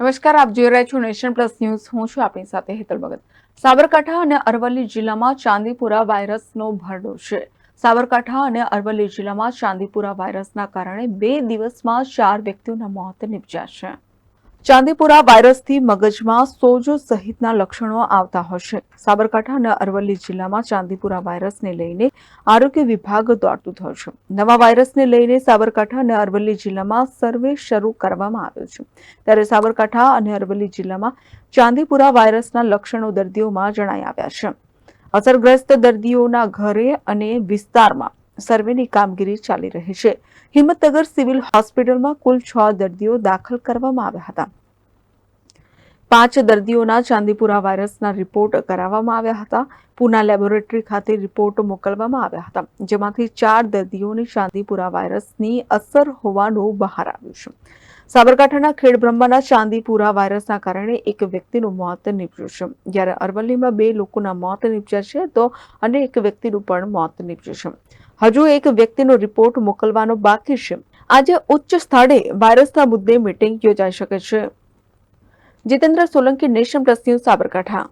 નમસ્કાર, આપ જોઈ રહ્યા છો નેશન પ્લસ ન્યૂઝ. હું છું આપની સાથે હેતલ ભગત. સાબરકાંઠા અને અરવલ્લી જિલ્લામાં ચાંદીપુરા વાયરસનો ભરડો છે. સાબરકાંઠા અને અરવલ્લી જિલ્લામાં ચાંદીપુરા વાયરસના કારણે 2 દિવસમાં 4 વ્યક્તિઓના મોત નિપજ્યા છે. ચાંદીપુરા વાયરસથી મગજમાં સોજો સહિતના લક્ષણો આવતા હશે. સાબરકાંઠા અને અરવલ્લી જિલ્લામાં ચાંદીપુરા વાયરસને લઈને આરોગ્ય વિભાગ દોડતું થયું છે. નવા વાયરસને લઈને સાબરકાંઠા અને અરવલ્લી જિલ્લામાં સર્વે શરૂ કરવામાં આવ્યો છે. ત્યારે સાબરકાંઠા અને અરવલ્લી જિલ્લામાં ચાંદીપુરા વાયરસના લક્ષણો દર્દીઓમાં જણાઈ આવ્યા છે. અસરગ્રસ્ત દર્દીઓના ઘરે અને વિસ્તારમાં સર્વેની કામગીરી ચાલી રહી છે. હિંમતનગર સિવિલ હોસ્પિટલમાં કુલ 6 દર્દીઓ દાખલ કરવામાં આવ્યા હતા. 5 દર્દીઓના ચાંદીપુરા વાયરસના રિપોર્ટ કરાવવામાં આવ્યા હતા. પૂના લેબોરેટરી ખાતે રિપોર્ટ મોકલવામાં આવ્યા હતા, જેમાંથી 4 દર્દીઓને ચાંદીપુરા વાયરસની અસર હોવાનું બહાર આવ્યું છે. સાબરકાંઠાના ખેડબ્રહ્માના ચાંદીપુરા વાયરસના કારણે એક વ્યક્તિનું મોત નીપજ્યું છે, જ્યારે અરવલ્લીમાં 2 લોકોના મોત નીપજ્યા છે, તો અન્ય એક વ્યક્તિનું પણ મોત નીપજ્યું છે. હજુ એક વ્યક્તિનો રિપોર્ટ મોકલવાનો બાકી છે. આજે ઉચ્ચ સ્થળે વાયરસના મુદ્દે મીટિંગ યોજાઈ શકે છે. Jitendra Solanki, nation plus news, Sabarkantha.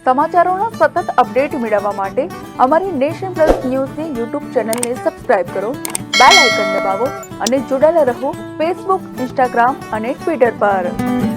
સમાચારોના સતત અપડેટ મેળવવા માટે અમારી નેશન પ્લસ ન્યૂઝની યુટ્યુબ ચેનલને સબસ્ક્રાઇબ કરો, બેલ આઇકન દબાવો અને જોડાયેલા રહો ફેસબુક, ઇન્સ્ટાગ્રામ અને ટ્વિટર પર.